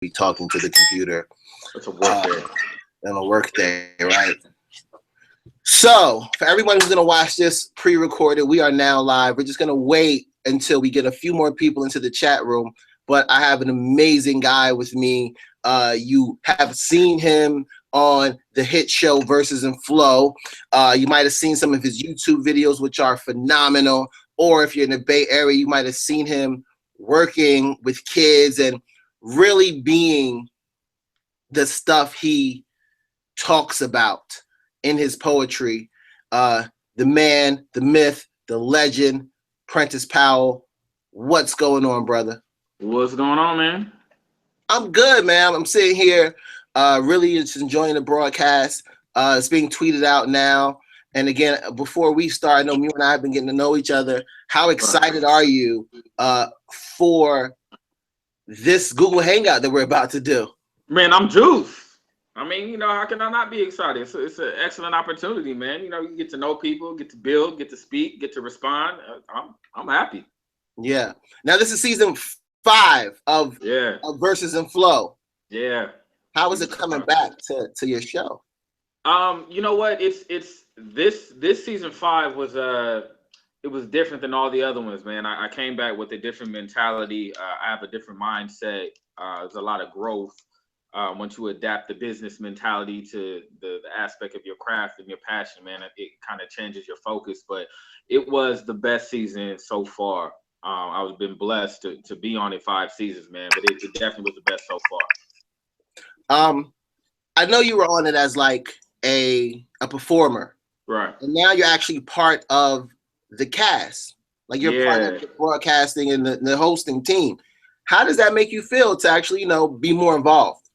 be talking to the computer. It's a work day. On a work day, right? So, for everyone who's going to watch this pre-recorded, we are now live. We're just going to wait until we get a few more people into the chat room. But I have an amazing guy with me. You have seen him on the hit show Versus and Flow. You might have seen some of his YouTube videos, which are phenomenal. Or if you're in the Bay Area, you might have seen him working with kids and really being the stuff he talks about in his poetry. The man, the myth, the legend, Prentice Powell. What's going on, brother? What's going on, man? I'm good, man. I'm sitting here really just enjoying the broadcast. It's being tweeted out now. And again, before we start, I know you and I have been getting to know each other. How excited are you for this Google Hangout that we're about to do? Man, I'm juiced. I mean, how can I not be excited? It's an excellent opportunity, man. You get to know people, get to build, get to speak, get to respond. I'm happy. Yeah. Now this is season 5 of Versus and Flow. Yeah. How is it coming back to your show? You know what? It's this season 5 was it was different than all the other ones, man. I came back with a different mentality. I have a different mindset. There's a lot of growth. Once you adapt the business mentality to the aspect of your craft and your passion, man, it kind of changes your focus. But it was the best season so far. I've been blessed to be on it 5 seasons, man. But it definitely was the best so far. I know you were on it as like a performer, right? And now you're actually part of the cast. Like you're part of the broadcasting and the hosting team. How does that make you feel to actually, be more involved?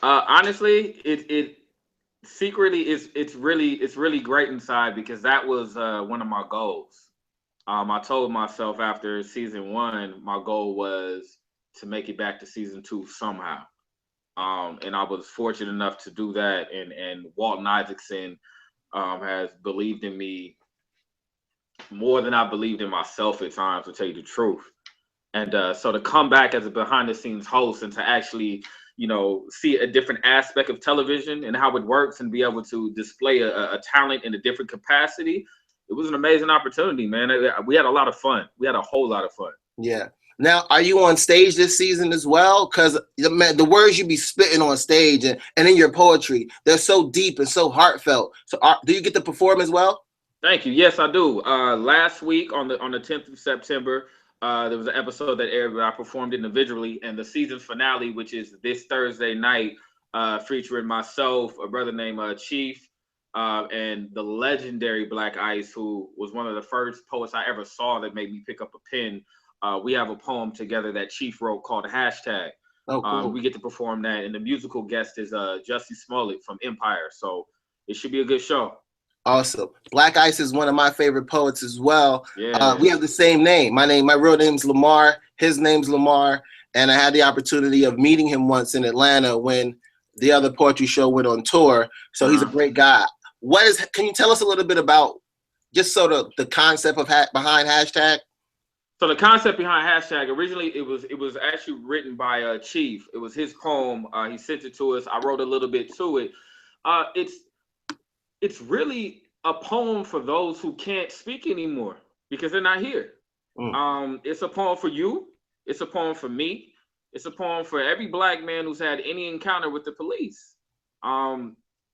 Honestly, it secretly it's really great inside because that was one of my goals. I told myself after season 1, my goal was to make it back to season 2 somehow. And I was fortunate enough to do that. And Walton Isaacson has believed in me more than I believed in myself at times, to tell you the truth. And so to come back as a behind the scenes host and to actually see a different aspect of television and how it works and be able to display a talent in a different capacity, it was an amazing opportunity, man. We had a lot of fun. We had a whole lot of fun. Yeah. Now, are you on stage this season as well? Because the words you be spitting on stage and in your poetry, they're so deep and so heartfelt. So do you get to perform as well? Thank you. Yes, I do. Last week on the 10th of September, there was an episode that aired where I performed individually, and the season finale, which is this Thursday night, featuring myself, a brother named Chief, and the legendary Black Ice, who was one of the first poets I ever saw that made me pick up a pen. We have a poem together that Chief wrote called Hashtag. Oh, cool. We get to perform that, and the musical guest is Jussie Smollett from Empire. So it should be a good show. Awesome. Black Ice is one of my favorite poets as well. Yeah. We have the same name. My real name's Lamar. His name's Lamar. And I had the opportunity of meeting him once in Atlanta when the other poetry show went on tour. So he's a great guy. Can you tell us a little bit about just sort of the concept of behind Hashtag? So the concept behind Hashtag, originally it was actually written by Chief. It was his poem. He sent it to us. I wrote a little bit to it. It's really a poem for those who can't speak anymore because they're not here. It's a poem for you. It's a poem for me. It's a poem for every Black man who's had any encounter with the police.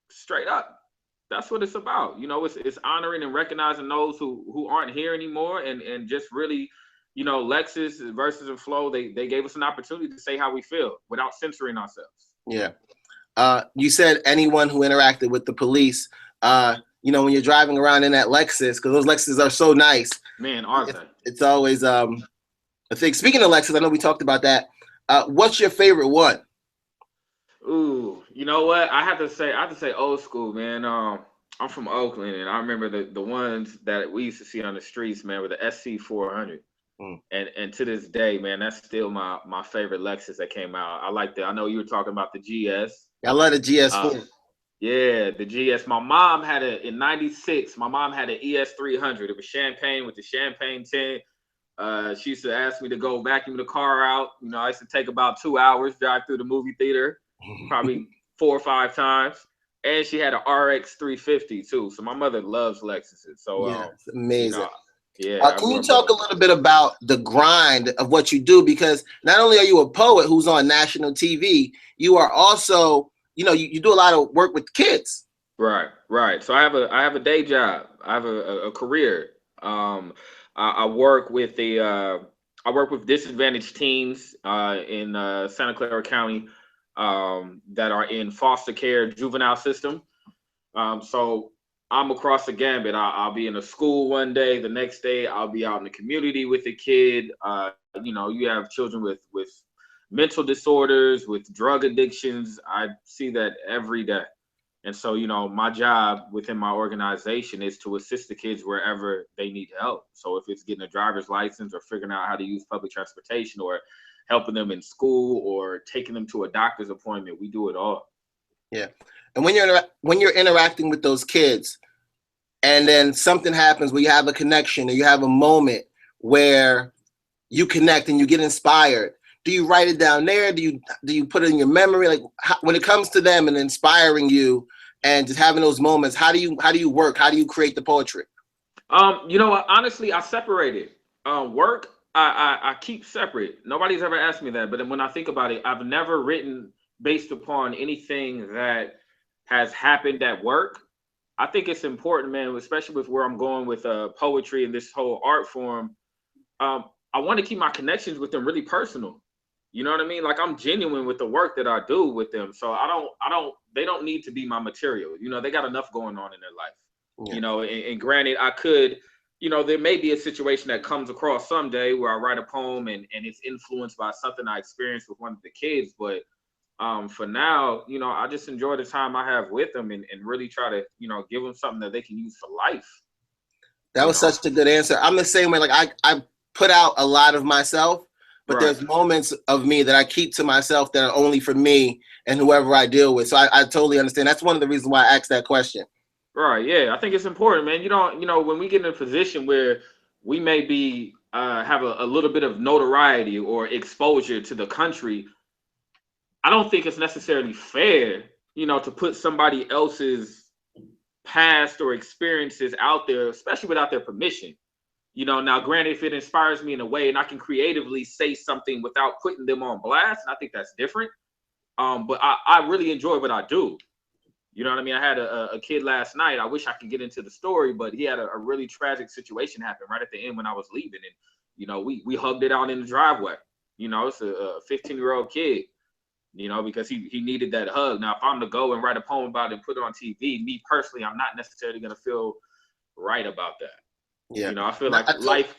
Straight up. That's what it's about. It's honoring and recognizing those who aren't here anymore and just really, Lexus Versus and Flow, they gave us an opportunity to say how we feel without censoring ourselves. Yeah. You said anyone who interacted with the police. When you're driving around in that Lexus, because those Lexuses are so nice. Man, aren't they? It's always a thing. Speaking of Lexus, I know we talked about that. What's your favorite one? Ooh, you know what? I have to say old school, man. I'm from Oakland, and I remember the ones that we used to see on the streets, man, were the SC 400. And to this day, man, that's still my favorite Lexus that came out. I like that. I know you were talking about the GS. I love the GS4. Yeah, the GS. My mom had in '96. My mom had an ES 300. It was champagne with the champagne tint. She used to ask me to go vacuum the car out. You know, I used to take about 2 hours, drive through the movie theater, probably 4 or 5 times. And she had an RX 350 too. So my mother loves Lexuses. So yeah, it's amazing. You know, Can you talk a little bit about the grind of what you do? Because not only are you a poet who's on national TV, you are also, you know, you do a lot of work with kids. Right. So I have a day job. I have a career. I work with disadvantaged teens in Santa Clara County that are in foster care juvenile system. So I'm across the gambit. I'll be in a school one day. The next day, I'll be out in the community with a kid. You know, you have children with mental disorders, with drug addictions. I see that every day. And so, you know, my job within my organization is to assist the kids wherever they need help. So if it's getting a driver's license or figuring out how to use public transportation or helping them in school or taking them to a doctor's appointment, we do it all. Yeah. And when you're interacting with those kids and then something happens where you have a connection or you have a moment where you connect and you get inspired, do you write it down there? Do you put it in your memory? Like when it comes to them and inspiring you and just having those moments, how do you work? How do you create the poetry? You know, honestly, I separate it. Work, I keep separate. Nobody's ever asked me that, but when I think about it, I've never written based upon anything that has happened at work. I think it's important, man, especially with where I'm going with poetry and this whole art form. I want to keep my connections with them really personal. You know what I mean? Like I'm genuine with the work that I do with them. So they don't need to be my material. You know, they got enough going on in their life. Yeah. You know, and granted, I could, you know, there may be a situation that comes across someday where I write a poem and it's influenced by something I experienced with one of the kids. But for now, you know, I just enjoy the time I have with them and really try to, you know, give them something that they can use for life. That was such a good answer. I'm the same way. Like I put out a lot of myself, but there's moments of me that I keep to myself that are only for me and whoever I deal with. So I totally understand. That's one of the reasons why I asked that question. Right. Yeah. I think it's important, man. You know, when we get in a position where we may be have a little bit of notoriety or exposure to the country, I don't think it's necessarily fair, you know, to put somebody else's past or experiences out there, especially without their permission. You know, now granted, if it inspires me in a way and I can creatively say something without putting them on blast, I think that's different. But I really enjoy what I do. You know what I mean? I had a kid last night. I wish I could get into the story, but he had a really tragic situation happen right at the end when I was leaving. And, you know, we hugged it out in the driveway. You know, it's a 15-year-old kid, you know, because he needed that hug. Now, if I'm to go and write a poem about it and put it on TV, me personally, I'm not necessarily going to feel right about that. Yeah. You know, I feel like life.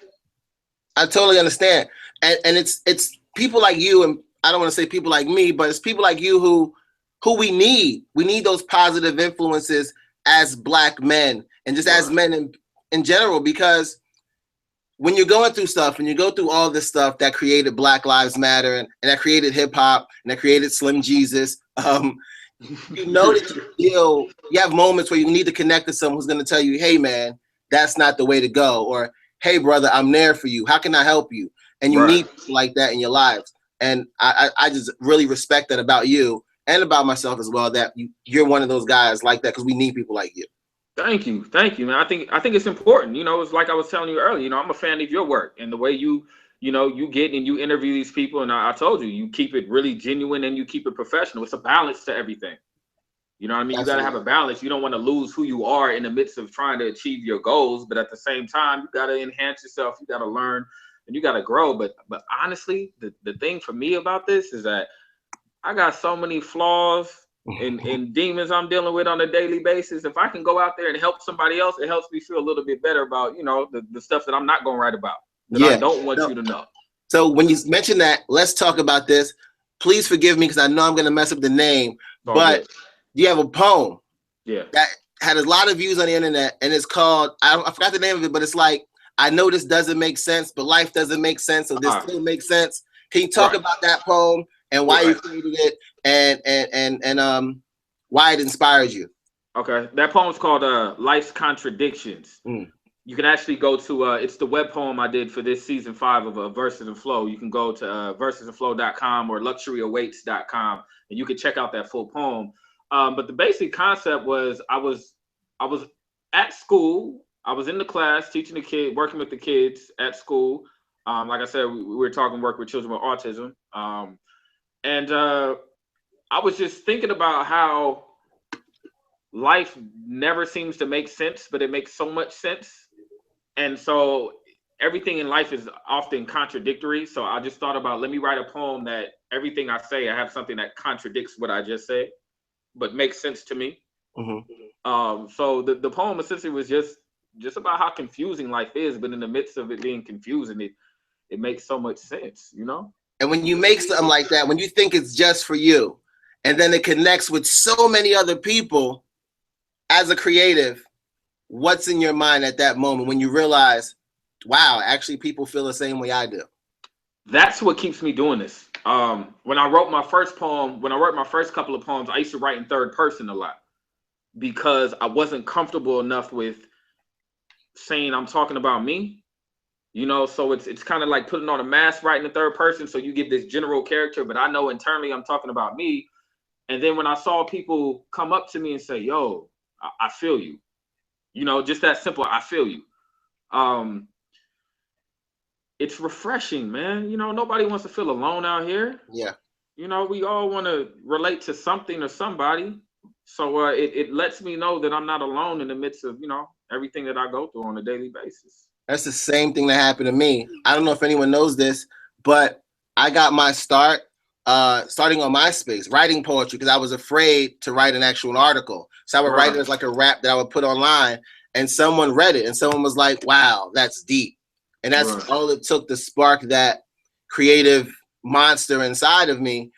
I totally understand. And it's people like you, and I don't want to say people like me, but it's people like you who we need. We need those positive influences as Black men and just as men in general, because when you're going through stuff and you go through all this stuff that created Black Lives Matter and that created hip hop and that created Slim Jesus, you know that you have moments where you need to connect to someone who's going to tell you, hey, man, that's not the way to go. Or, hey, brother, I'm there for you. How can I help you? And you need people like that in your lives. And I just really respect that about you and about myself as well, that you're one of those guys like that, because we need people like you. Thank you, man. I think it's important. You know, it's like I was telling you earlier. You know, I'm a fan of your work and the way you get and you interview these people. And I told you keep it really genuine and you keep it professional. It's a balance to everything. You know what I mean? Absolutely. You got to have a balance. You don't want to lose who you are in the midst of trying to achieve your goals, but at the same time, you got to enhance yourself. You got to learn and you got to grow. But honestly, the thing for me about this is that I got so many flaws and demons I'm dealing with on a daily basis. If I can go out there and help somebody else, it helps me feel a little bit better about, you know, the stuff that I'm not going to write about, that I don't want you to know. So when you mention that, let's talk about this. Please forgive me because I know I'm going to mess up the name, but you have a poem that had a lot of views on the internet, and it's called, I forgot the name of it, but it's like, I know this doesn't make sense, but life doesn't make sense, so this still makes sense. Can you talk about that poem and why you created it and why it inspired you? Okay, that poem's called Life's Contradictions. you can actually go to it's the web poem I did for this season 5 of Verses and Flow. You can go to versesandflow.com or luxuryawaits.com and you can check out that full poem. But the basic concept was I was at school. I was in the class teaching the kid, working with the kids at school. Like I said, we were talking work with children with autism. And I was just thinking about how life never seems to make sense, but it makes so much sense. And so everything in life is often contradictory. So I just thought about, let me write a poem that everything I say, I have something that contradicts what I just said, but makes sense to me. So the poem essentially was just about how confusing life is, but in the midst of it being confusing, it makes so much sense, you know? And when you make something like that, when you think it's just for you, and then it connects with so many other people, as a creative, what's in your mind at that moment when you realize, wow, actually people feel the same way I do? That's what keeps me doing this. When I wrote my first poem, when I wrote my first couple of poems, I used to write in third person a lot because I wasn't comfortable enough with saying I'm talking about me. You know, so it's kind of like putting on a mask right in the third person. So you get this general character, but I know internally I'm talking about me. And then when I saw people come up to me and say, yo, I feel you, you know, just that simple, I feel you. It's refreshing, man. You know, nobody wants to feel alone out here. Yeah. You know, we all want to relate to something or somebody. So it lets me know that I'm not alone in the midst of, you know, everything that I go through on a daily basis. That's the same thing that happened to me. I don't know if anyone knows this, but I got my start starting on MySpace, writing poetry, because I was afraid to write an actual article. So I would write it as like a rap that I would put online, and someone read it, and someone was like, wow, that's deep. And that's all it took to spark that creative monster inside of me.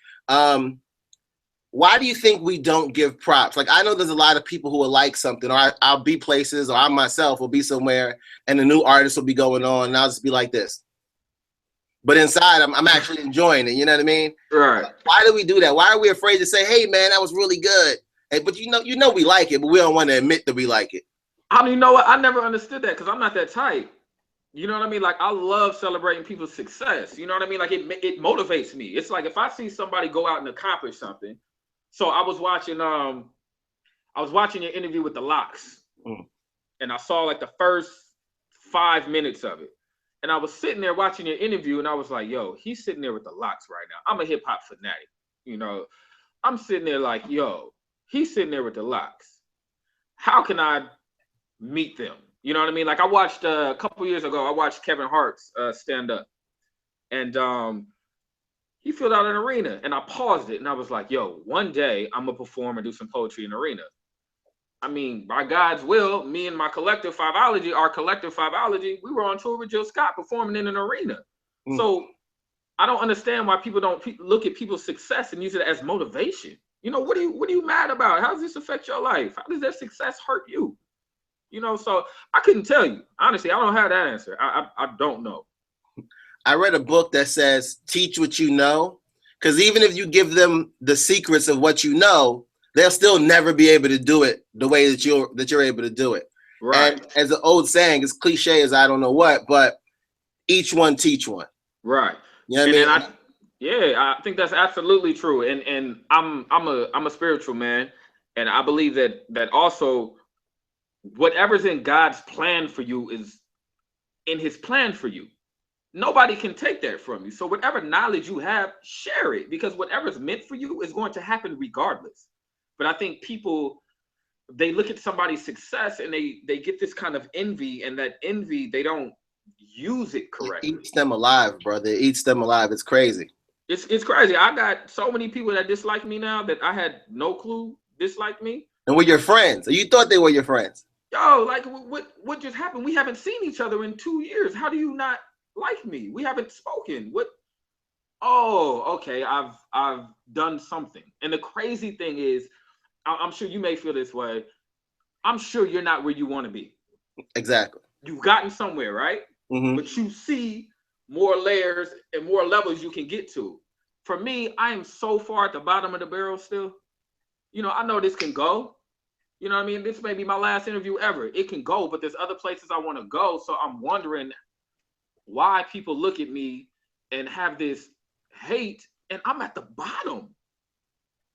Why do you think we don't give props? Like, I know there's a lot of people who will like something, or I'll be places, or I myself will be somewhere, and a new artist will be going on, and I'll just be like this. But inside, I'm actually enjoying it. You know what I mean? Right. Why do we do that? Why are we afraid to say, hey, man, that was really good? Hey, but you know we like it, but we don't want to admit that we like it. I mean, you know what? I never understood that because I'm not that type. You know what I mean? Like, I love celebrating people's success. You know what I mean? Like, it motivates me. It's like if I see somebody go out and accomplish something. So I was watching your interview with the Locks, and I saw like the first 5 minutes of it. And I was sitting there watching your interview, and I was like, yo, he's sitting there with the Locks right now. I'm a hip hop fanatic. You know, I'm sitting there like, yo, he's sitting there with the Locks. How can I meet them? You know what I mean? Like, I watched a couple years ago, I watched Kevin Hart's stand up, and he filled out an arena, and I paused it, and I was like, yo, one day I'm gonna perform and do some poetry in the arena. I mean, by God's will, me and my collective Fiveology, we were on tour with Jill Scott performing in an arena. So I don't understand why people don't look at people's success and use it as motivation. You know, what are you mad about? How does this affect your life? How does their success hurt you? You know, so I couldn't tell you. Honestly, I don't have that answer. I don't know. I read a book that says, teach what you know, because even if you give them the secrets of what you know, they'll still never be able to do it the way that you're able to do it. Right. And as the old saying, as cliche as I don't know what, but each one teach one. Right. You know what I mean? I think that's absolutely true. And I'm a spiritual man, and I believe that also whatever's in God's plan for you is in his plan for you. Nobody can take that from you. So whatever knowledge you have, share it, because whatever's meant for you is going to happen regardless. But I think people, they look at somebody's success and they get this kind of envy, and that envy, they don't use it correctly. It eats them alive, brother. It eats them alive. It's crazy. It's crazy. I got so many people that dislike me now that I had no clue dislike me. And we're your friends. You thought they were your friends. Yo, like what just happened? We haven't seen each other in 2 years. How do you not like me? We haven't spoken. What? Oh, okay. I've done something. And the crazy thing is, I'm sure you may feel this way. I'm sure you're not where you want to be. Exactly. You've gotten somewhere, right? But you see more layers and more levels you can get to. For me, I am so far at the bottom of the barrel still. You know, I know this can go, You know what I mean? This may be my last interview ever. It can go, but there's other places I want to go. So I'm wondering why people look at me and have this hate, and I'm at the bottom.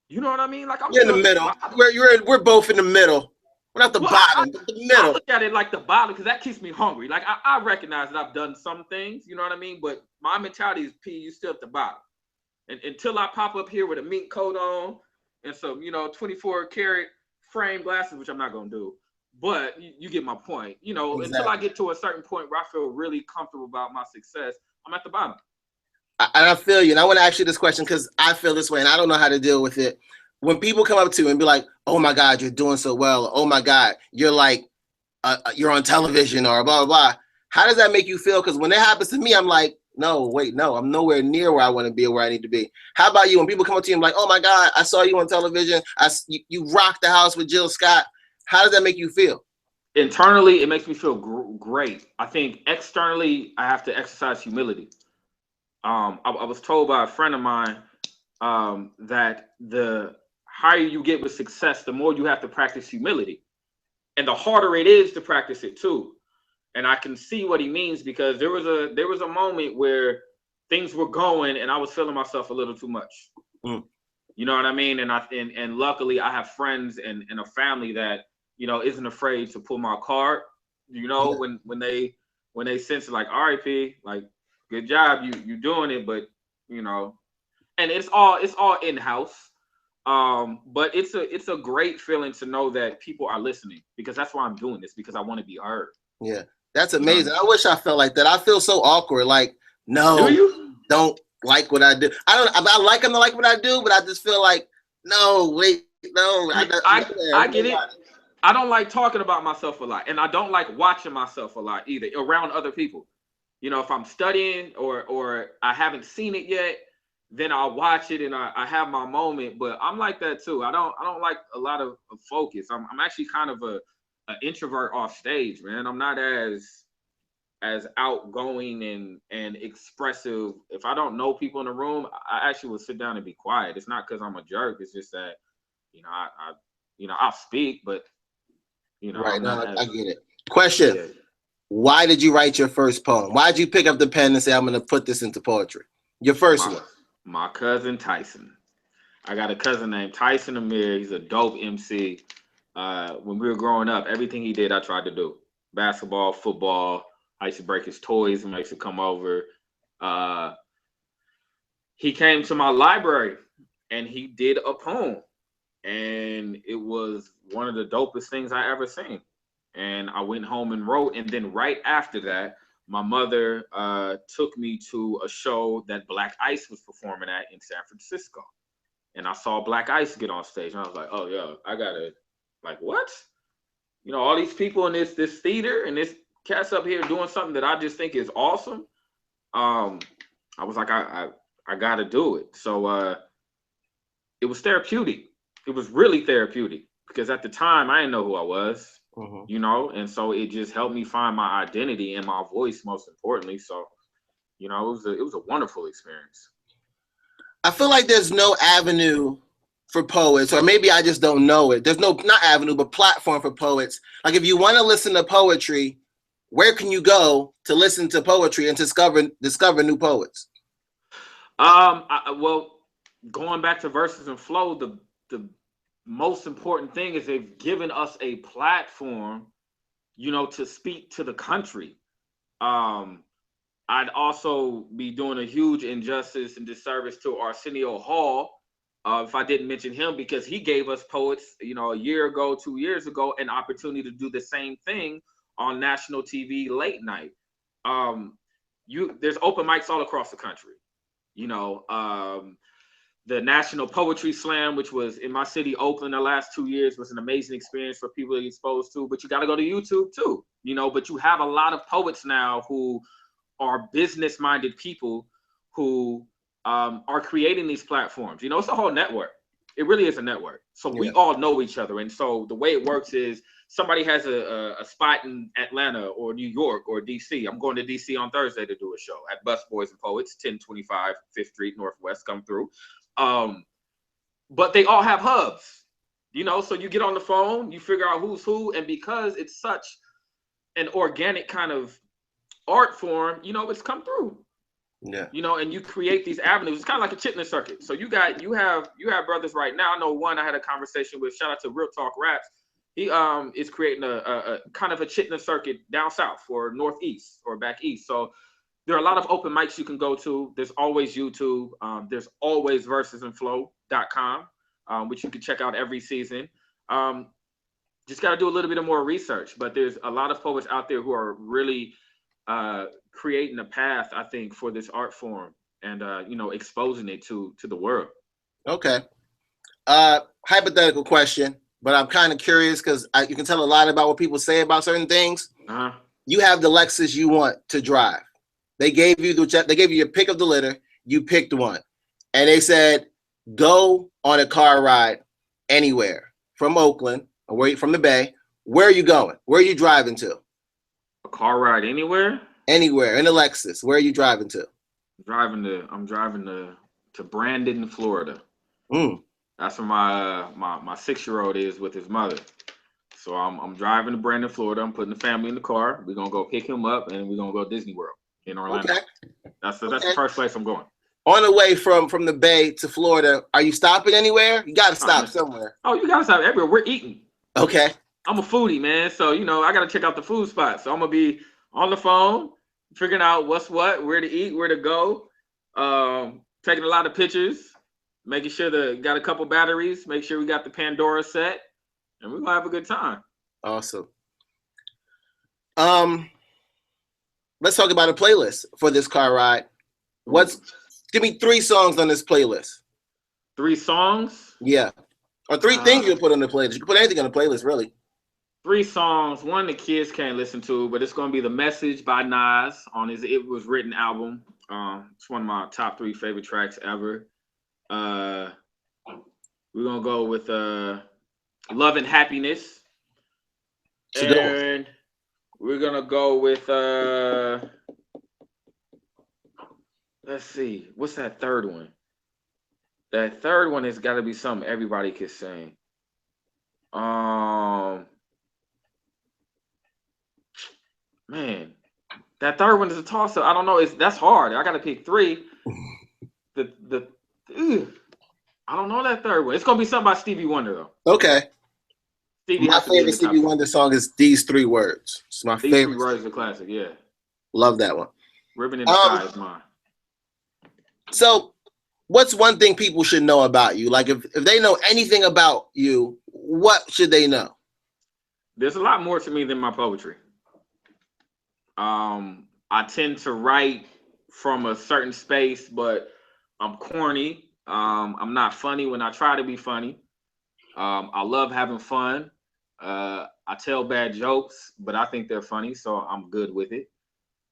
You know what I mean? Like I'm You're in the middle. We're both in the middle. We're not the bottom, but the middle. I look at it like the bottom because that keeps me hungry. Like I recognize that I've done some things, you know what I mean? But my mentality is, P, you still at the bottom. And until I pop up here with a mink coat on and some, 24 karat frame glasses, which I'm not gonna do. But you get my point. Exactly. Until I get to a certain point where I feel really comfortable about my success, I'm at the bottom. And I feel you. And I want to ask you this question because I feel this way and I don't know how to deal with it. When people come up to you and be like, oh my God, you're doing so well. Oh my God, you're like, you're on television or blah, blah, blah. How does that make you feel? Because when it happens to me, I'm like, no, I'm nowhere near where I want to be or where I need to be. How about you? When people come up to you and be like, oh my God, I saw you on television. You rocked the house with Jill Scott. How does that make you feel? Internally, it makes me feel great. I think externally, I have to exercise humility. I was told by a friend of mine that the higher you get with success, the more you have to practice humility. And the harder it is to practice it too. And I can see what he means because there was a moment where things were going and I was feeling myself a little too much. You know what I mean? And luckily I have friends and a family that, isn't afraid to pull my card, when they sense like, all right, P, like, good job, you doing it, but and it's all in-house. But it's a great feeling to know that people are listening because that's why I'm doing this, because I want to be heard. Yeah, that's amazing. I wish I felt like that. I feel so awkward. Like, no, do you? Don't like what I do. I like them to like what I do, but I just feel like, no, wait, no. I get it. I don't like talking about myself a lot, and I don't like watching myself a lot either around other people. If I'm studying or I haven't seen it yet, then I'll watch it and I have my moment. But I'm like that too. I don't like a lot of focus. I'm actually kind of an introvert off stage, man. I'm not as outgoing and expressive. If I don't know people in the room, I actually will sit down and be quiet. It's not because I'm a jerk. It's just that, I'll speak, but right now I get it. Question. Yeah. Why did you write your first poem? Why did you pick up the pen and say, I'm going to put this into poetry? Your first one. My cousin Tyson. I got a cousin named Tyson Amir. He's a dope MC. When we were growing up, everything he did, I tried to do. Basketball, football. I used to break his toys and I used to come over. He came to my library and he did a poem. And it was one of the dopest things I ever seen. And I went home and wrote. And then right after that, my mother took me to a show that Black Ice was performing at in San Francisco. And I saw Black Ice get on stage. And I was like, oh, yeah, I got to, like, what? All these people in this theater and this cat's up here doing something that I just think is awesome. I was like, I got to do it. So it was therapeutic. It was really therapeutic because at the time I didn't know who I was, and so it just helped me find my identity and my voice, most importantly. So, it was a wonderful experience. I feel like there's no avenue for poets, or maybe I just don't know it. There's no, not avenue, but platform for poets. Like if you want to listen to poetry, where can you go to listen to poetry and discover new poets? Well, going back to Verses and Flow, the most important thing is they've given us a platform, to speak to the country. I'd also be doing a huge injustice and disservice to Arsenio Hall if I didn't mention him, because he gave us poets, a year ago, 2 years ago, an opportunity to do the same thing on national TV late night. There's open mics all across the country. The National Poetry Slam, which was in my city, Oakland, the last 2 years, was an amazing experience for people to be exposed to. But you got to go to YouTube too, But you have a lot of poets now who are business-minded people who are creating these platforms. It's a whole network. It really is a network. So we all know each other. And so the way it works is somebody has a spot in Atlanta or New York or DC. I'm going to DC on Thursday to do a show at Busboys and Poets, 1025 5th Street Northwest. Come through. But they all have hubs. So you get on the phone, you figure out who's who, and because it's such an organic kind of art form, it's come through. Yeah. And you create these avenues. It's kind of like a chitlin circuit. So you have brothers right now. I know one I had a conversation with. Shout out to Real Talk Raps. He is creating a kind of a chitlin circuit down south or northeast or back east. So there are a lot of open mics you can go to. There's always YouTube. There's always versesandflow.com, which you can check out every season. Just got to do a little bit of more research. But there's a lot of poets out there who are really creating a path, I think, for this art form and exposing it to the world. Okay. Hypothetical question, but I'm kind of curious because you can tell a lot about what people say about certain things. Uh-huh. You have the Lexus you want to drive. They gave you your pick of the litter. You picked one, and they said go on a car ride anywhere from Oakland or from the Bay. Where are you going? Where are you driving to? A car ride anywhere? Anywhere in a Lexus. Where are you driving to? I'm driving to Brandon, Florida. That's where my 6-year-old is with his mother. So I'm driving to Brandon, Florida. I'm putting the family in the car. We're gonna go pick him up, and we're gonna go to Disney World in Orlando. Okay. That's the first place I'm going. On the way from the Bay to Florida, are you stopping anywhere? You gotta stop somewhere. Oh, you gotta stop everywhere. We're eating. Okay. I'm a foodie, man. So I gotta check out the food spots. So I'm gonna be on the phone, figuring out what's what, where to eat, where to go, taking a lot of pictures, making sure got a couple batteries, make sure we got the Pandora set, and we're gonna have a good time. Awesome. Let's talk about a playlist for this car ride. Give me 3 songs on this playlist. 3 songs? Yeah. Or 3 things you'll put on the playlist. You can put anything on the playlist, really. 3 songs. One the kids can't listen to, but it's going to be The Message by Nas on his It Was Written album. It's one of my top 3 favorite tracks ever. We're going to go with Love and Happiness. And we're going to go with, let's see, what's that third one? That third one has got to be something everybody can sing. Man, that third one is a toss-up. I don't know. That's hard. I got to pick 3. I don't know that third one. It's gonna be something by Stevie Wonder though. Okay. My favorite Stevie Wonder song is These 3 Words. It's my favorite. These 3 Words is a classic. Yeah. Love that one. Ribbon in the Sky is mine. So, what's one thing people should know about you? Like, if they know anything about you, what should they know? There's a lot more to me than my poetry. I tend to write from a certain space, but I'm corny. I'm not funny when I try to be funny. I love having fun. I tell bad jokes, but I think they're funny, so I'm good with it.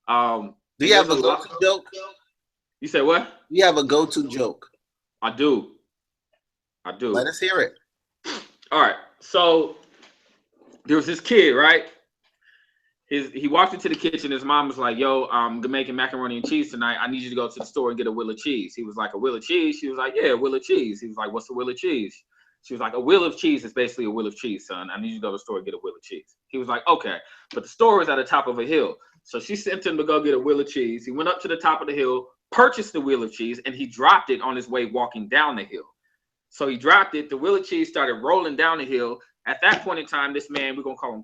Do you have a go-to joke? You say what? You have a go-to joke? I do. Let us hear it. All right. So there was this kid, right? He walked into the kitchen. His mom was like, yo, I'm making macaroni and cheese tonight. I need you to go to the store and get a wheel of cheese. He was like, a wheel of cheese? She was like, yeah, a wheel of cheese. He was like, what's a wheel of cheese? She was like, a wheel of cheese is basically a wheel of cheese, son. I need you to go to the store and get a wheel of cheese. He was like, okay. But the store is at the top of a hill. So she sent him to go get a wheel of cheese. He went up to the top of the hill, purchased the wheel of cheese, and he dropped it on his way walking down the hill. So he dropped it. The wheel of cheese started rolling down the hill. At that point in time, this man, we're going to call him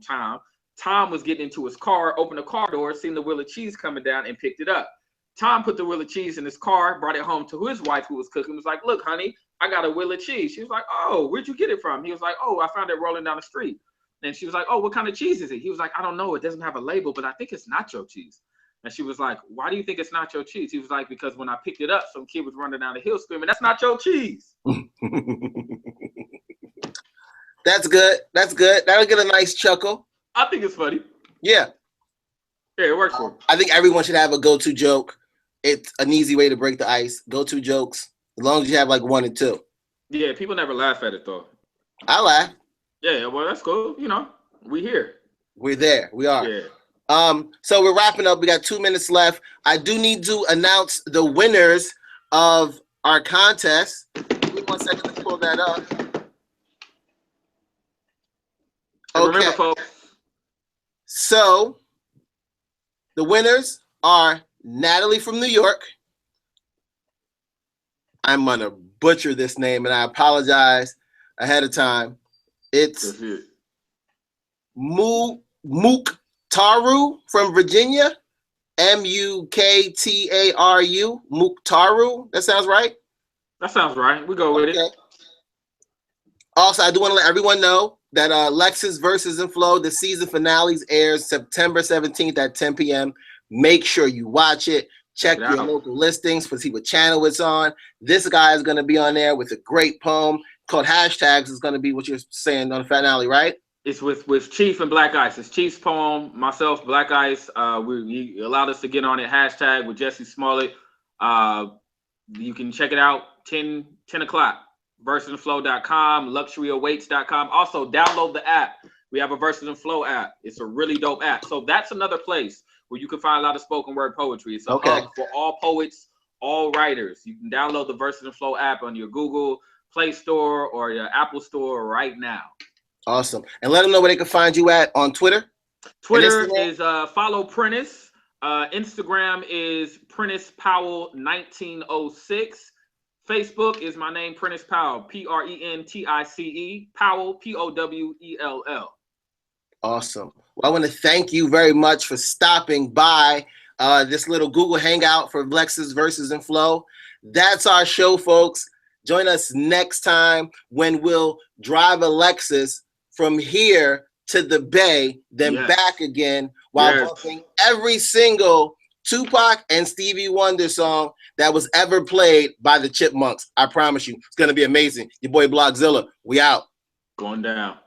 Tom was getting into his car, opened the car door, seen the wheel of cheese coming down, and picked it up. Tom put the wheel of cheese in his car, brought it home to his wife who was cooking, was like, look, honey, I got a wheel of cheese. She was like, oh, where'd you get it from? He was like, oh, I found it rolling down the street. And she was like, oh, what kind of cheese is it? He was like, I don't know. It doesn't have a label, but I think it's nacho cheese. And she was like, why do you think it's nacho cheese? He was like, because when I picked it up, some kid was running down the hill screaming, that's nacho cheese. That's good. That's good. That'll get a nice chuckle. I think it's funny. Yeah. Yeah, it works for me. I think everyone should have a go-to joke. It's an easy way to break the ice. Go-to jokes, as long as you have like 1 or 2. Yeah, people never laugh at it though. I laugh. Yeah, well, that's cool. You know, we here. We're there. We are. Yeah. So we're wrapping up. We got 2 minutes left. I do need to announce the winners of our contest. Give me 1 second to pull that up. And remember, folks. So the winners are Natalie from New York. I'm gonna butcher this name, and I apologize ahead of time. It's Muktaru from Virginia. Muktaru. Muktaru. That sounds right? That sounds right. We go with it. Also, I do want to let everyone know that Lexus Versus and Flow, the season finales airs September 17th at 10 p.m. Make sure you watch it. Check your local listings to see what channel it's on. This guy is going to be on there with a great poem called Hashtags. Is going to be what you're saying on the finale, right? It's with Chief and Black Ice. It's Chief's poem, myself, Black Ice. You allowed us to get on it. Hashtag with Jesse Smollett. You can check it out 10 o'clock. VersusandFlow.com, LuxuryAwaits.com. Also, download the app. We have a Versus and Flow app. It's a really dope app. So that's another place where you can find a lot of spoken word poetry. It's a hub for all poets, all writers. You can download the Versus and Flow app on your Google Play Store or your Apple Store right now. Awesome. And let them know where they can find you at on Twitter. Twitter is follow Prentice. Instagram is Prentice Powell 1906. Facebook is my name, Prentice Powell, Prentice Powell, Powell. Awesome. Well, I want to thank you very much for stopping by this little Google Hangout for Lexus Versus and Flow. That's our show, folks. Join us next time when we'll drive a Lexus from here to the Bay, then back again while bumping every single Tupac and Stevie Wonder song that was ever played by the Chipmunks. I promise you, it's going to be amazing. Your boy BlogXilla, we out. Going down.